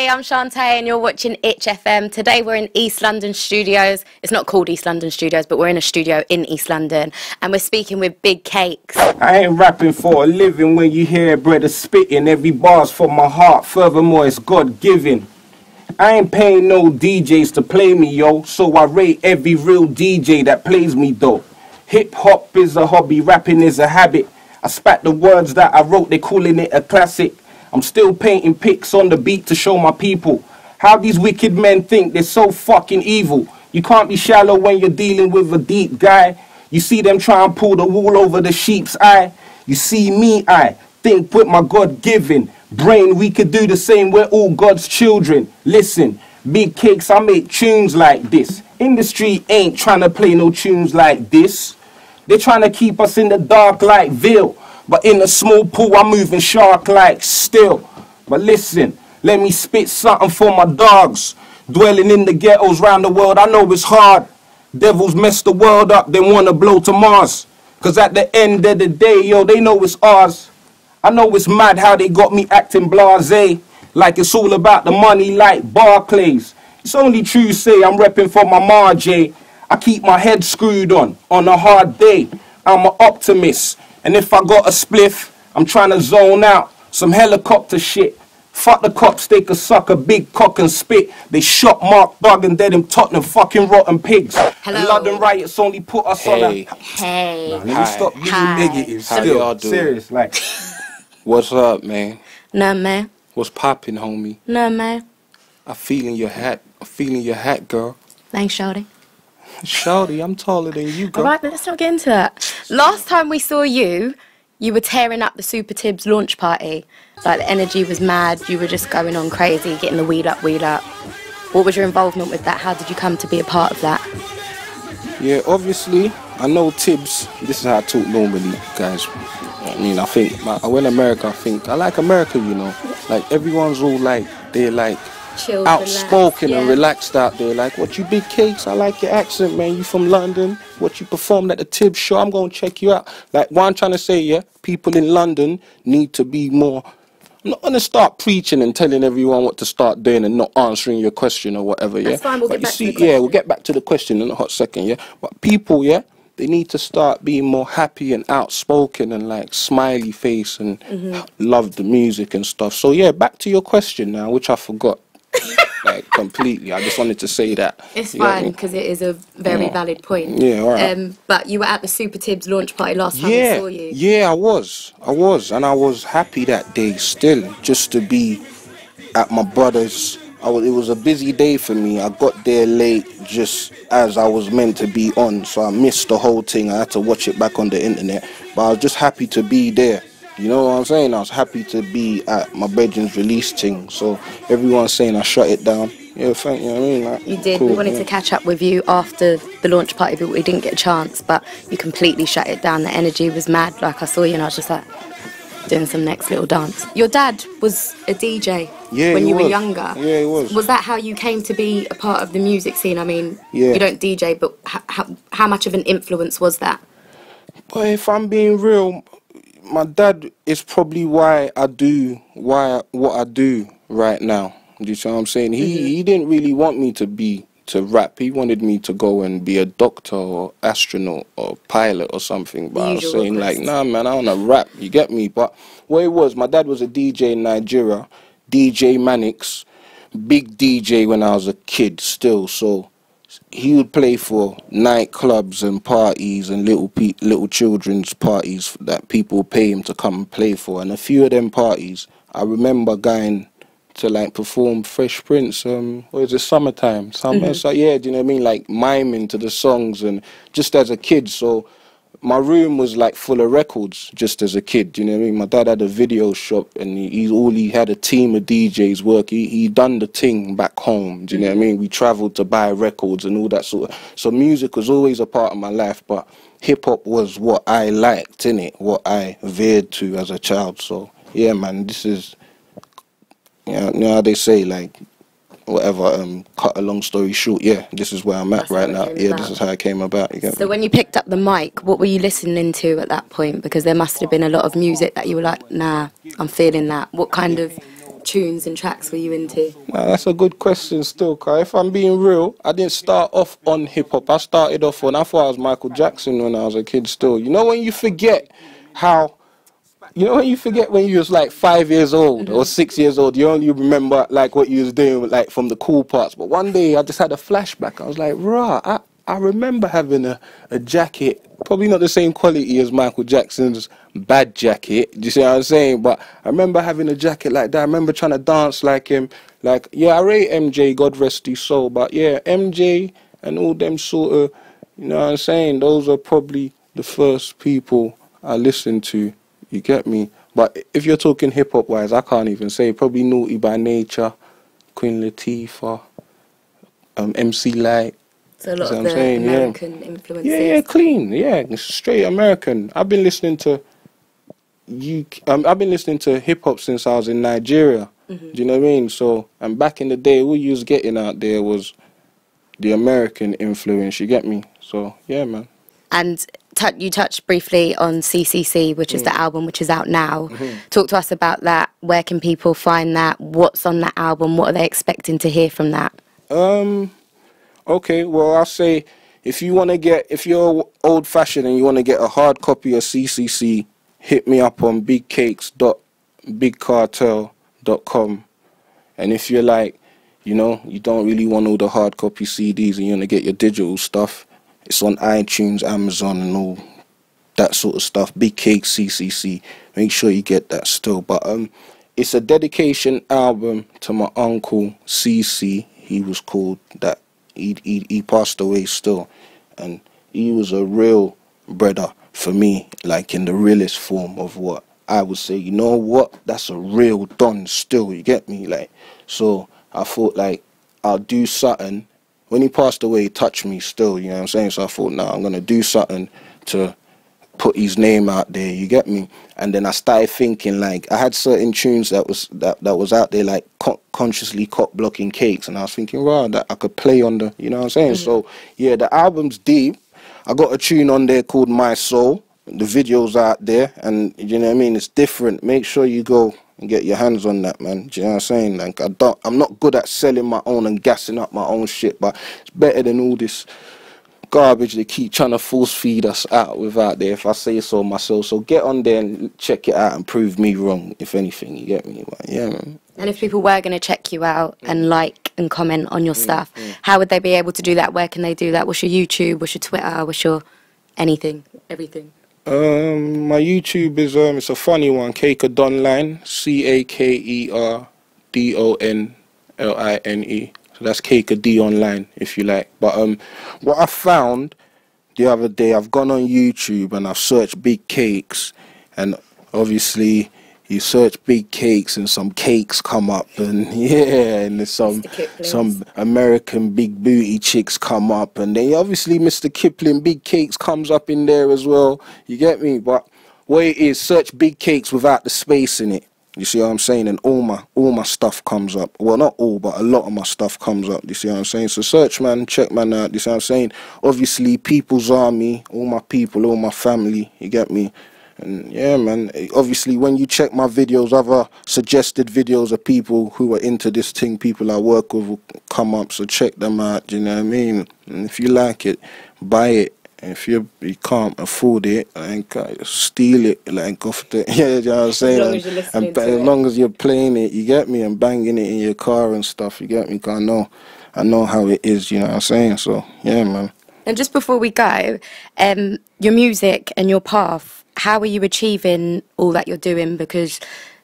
Hey, I'm Shantae and you're watching Itch FM. Today we're in East London Studios. It's not called East London Studios, but we're in a studio in East London and we're speaking with Big Cakes. I ain't rapping for a living. When you hear brother spitting, every bar's from my heart. Furthermore, it's God-given. I ain't paying no DJs to play me, yo, so I rate every real DJ that plays me, though. Hip-hop is a hobby, rapping is a habit. I spat the words that I wrote, they calling it a classic. I'm still painting pics on the beat to show my people how these wicked men think they're so fucking evil. You can't be shallow when you're dealing with a deep guy. You see them try and pull the wool over the sheep's eye. You see me, I think with my God-given brain we could do the same. We're all God's children. Listen, Big Cakes, I make tunes like this. Industry ain't trying to play no tunes like this. They're trying to keep us in the dark like veil. But in a small pool, I'm moving shark-like still. But listen, let me spit something for my dogs. Dwelling in the ghettos round the world, I know it's hard. Devils mess the world up, they want to blow to Mars. Cause at the end of the day, yo, they know it's ours. I know it's mad how they got me acting blasé. Like it's all about the money like Barclays. It's only true to say I'm repping for my Marjay. I keep my head screwed on a hard day. I'm an optimist. And if I got a spliff, I'm trying to zone out. Some helicopter shit. Fuck the cops, they could suck a big cock and spit. They shot Mark Bug and dead him Tottenham fucking rotten pigs. Hello. The London riots only put us on a... Hey. Nah, let me stop being negative How still. y'all doing? Serious, like... What's up, man? Nah, man. What's poppin', homie? Nah, man. I'm feeling your hat. I'm feeling your hat, girl. Thanks, Shawty. Shawty, I'm taller than you, girl. Alright, but let's not get into that. Last time we saw you, you were tearing up the Super Tibbs launch party. Like, the energy was mad, you were just going on crazy, getting the weed up, weed up. What was your involvement with that? How did you come to be a part of that? Yeah, obviously, I know Tibbs. This is how I talk normally, guys. I mean, I think, when America, I like America, you know. Like, everyone's all like, they're like, Chilled, outspoken relaxed, and relaxed out there. Like, what you Big Cakes? I like your accent, man. You from London? What you performed at the Tibbs show? I'm gonna check you out. Like, what I'm trying to say, yeah, people in London need to be more. I'm not gonna start preaching and telling everyone what to start doing and not answering your question or whatever. Yeah, that's fine. We'll get back to the question. Yeah, we'll get back to the question in a hot second. Yeah, but people, yeah, they need to start being more happy and outspoken and like smiley face and love the music and stuff. So yeah, back to your question now, which I forgot. Like completely. I just wanted to say that. It's fine because it is a very valid point. Yeah, all right. But you were at the Super Tibbs launch party last time I saw you. Yeah, I was, and I was happy that day still, just to be at my brother's. It was a busy day for me. I got there late, just as I was meant to be on, so I missed the whole thing. I had to watch it back on the internet, but I was just happy to be there. You know what I'm saying? I was happy to be at my brethren's release thing. So everyone's saying I shut it down. Yeah, thank you. You know what I mean? Like, you did. Cool, we wanted to catch up with you after the launch party, but we didn't get a chance. But you completely shut it down. The energy was mad. Like, I saw you and I was just like doing some next little dance. Your dad was a DJ when you were younger. Yeah, he was. Was that how you came to be a part of the music scene? I mean, you don't DJ, but how much of an influence was that? Well, if I'm being real, my dad is probably why I do what I do right now. Do you see what I'm saying? He didn't really want me to rap. He wanted me to go and be a doctor or astronaut or pilot or something. But I was saying like, nah, man, I wanna rap. You get me? But what it was, my dad was a DJ in Nigeria, DJ Mannix, big DJ when I was a kid still. So he would play for nightclubs and parties and little children's parties that people would pay him to come and play for. And a few of them parties, I remember going to like perform Fresh Prince, what is it, Summertime? So yeah, do you know what I mean? Like miming to the songs and just as a kid. So my room was like full of records just as a kid, do you know what I mean? My dad had a video shop and he had a team of DJs work. He done the thing back home, do you know what I mean? We travelled to buy records and all that sort of. So music was always a part of my life, but hip-hop was what I liked, innit? What I veered to as a child. So yeah, man, this is, you know how they say, like, whatever, cut a long story short, yeah, this is where I'm at right now. Yeah, this is how it came about. You get so me? when you picked up the mic, what were you listening to at that point? Because there must have been a lot of music that you were like, nah, I'm feeling that. What kind of tunes and tracks were you into? Nah, that's a good question still, cause if I'm being real, I didn't start off on hip-hop. I started off on, I thought I was Michael Jackson when I was a kid still. You know when you forget how... You know when you forget when you was like 5 years old or 6 years old, you only remember like what you was doing like from the cool parts. But one day I just had a flashback. I was like, rah, I remember having a jacket, probably not the same quality as Michael Jackson's bad jacket. Do you see what I'm saying? But I remember having a jacket like that. I remember trying to dance like him. Like, yeah, I rate MJ, God rest his soul. But yeah, MJ and all them sort of, you know what I'm saying? Those are probably the first people I listened to. You get me? But if you're talking hip-hop wise, I can't even say. Probably Naughty by Nature, Queen Latifah, MC Light. So a lot of the American influences. Yeah, clean. Yeah, straight American. I've been listening to hip-hop since I was in Nigeria. Do you know what I mean? So, and back in the day, what you was getting out there was the American influence. You get me? So, yeah, man. And you touched briefly on CCC, which is the album which is out now. Talk to us about that. Where can people find that? What's on that album? What are they expecting to hear from that? Okay, well, I'll say if you're old-fashioned and you want to get a hard copy of CCC, hit me up on bigcakes.bigcartel.com. And if you're like, you know, you don't really want all the hard copy CDs and you want to get your digital stuff, it's on iTunes, Amazon, and all that sort of stuff. Big Cake CCC. Make sure you get that still. But it's a dedication album to my uncle CC. He was called that. He passed away still, and he was a real brother for me, like in the realest form of what I would say. You know what? That's a real don still. You get me? Like, so I thought like I'll do something. When he passed away, he touched me still, you know what I'm saying? So I thought, nah, I'm going to do something to put his name out there, you get me? And then I started thinking, like, I had certain tunes that was out there, like consciously cock-blocking cakes. And I was thinking, wow, that I could play on the, you know what I'm saying? So, yeah, the album's deep. I got a tune on there called My Soul. The video's out there, and you know what I mean? It's different. Make sure you go and get your hands on that, man. Do you know what I'm saying? Like, I'm not good at selling my own and gassing up my own shit, but it's better than all this garbage they keep trying to force feed us out with out there, if I say so myself. So get on there and check it out and prove me wrong, if anything, you get me? But yeah, man. And if people were going to check you out and like and comment on your stuff, how would they be able to do that? Where can they do that? What's your YouTube? What's your Twitter? What's your anything? Everything? My YouTube is it's a funny one, Cakeerdonline, CAKERDONLINE. So that's Cakeerd online, if you like. But what I found the other day, I've gone on YouTube and I've searched big cakes, and obviously you search big cakes and some cakes come up, and yeah, and there's some American big booty chicks come up, and then obviously Mr. Kipling big cakes comes up in there as well, you get me? But what it is, search big cakes without the space in it, you see what I'm saying? And all my stuff comes up. Well, not all, but a lot of my stuff comes up, you see what I'm saying? So search, man, check man out, you see what I'm saying? Obviously People's Army, all my people, all my family, you get me? And yeah, man, obviously when you check my videos, other suggested videos of people who are into this thing, people I work with will come up, so check them out, you know what I mean? And if you like it, buy it. And if you can't afford it, like, steal it, like, off the, yeah, you know what I'm saying? As long as you're listening to it. As long as you're playing it, you get me, and banging it in your car and stuff, you get me? 'Cause I know how it is, you know what I'm saying? So, yeah, man. And just before we go, your music and your path, how are you achieving all that you're doing? Because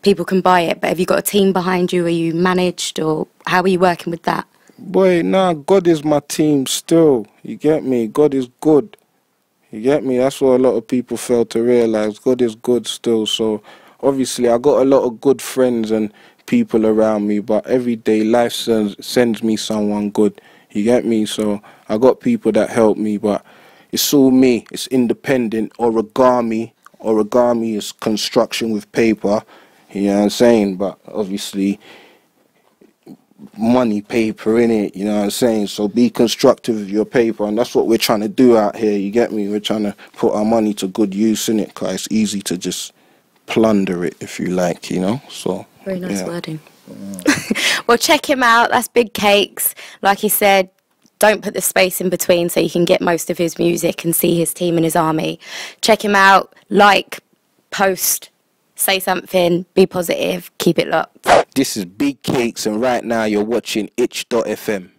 people can buy it, but have you got a team behind you? Are you managed, or how are you working with that? Boy, nah, God is my team still. You get me? God is good. You get me? That's what a lot of people fail to realize. God is good still. So obviously I got a lot of good friends and people around me, but every day life sends me someone good. You get me? So I got people that help me, but it's all me. It's independent. Origami is construction with paper. You know what I'm saying? But obviously money, paper, in it, you know what I'm saying? So be constructive with your paper, and that's what we're trying to do out here, you get me? We're trying to put our money to good use, in it, because it's easy to just plunder it, if you like, you know? So very nice wording. Well, check him out. That's Big Cakes. Like he said, don't put the space in between so you can get most of his music and see his team and his army. Check him out. Like, post, say something, be positive, keep it locked. This is Big Cakes, and right now you're watching itch.fm.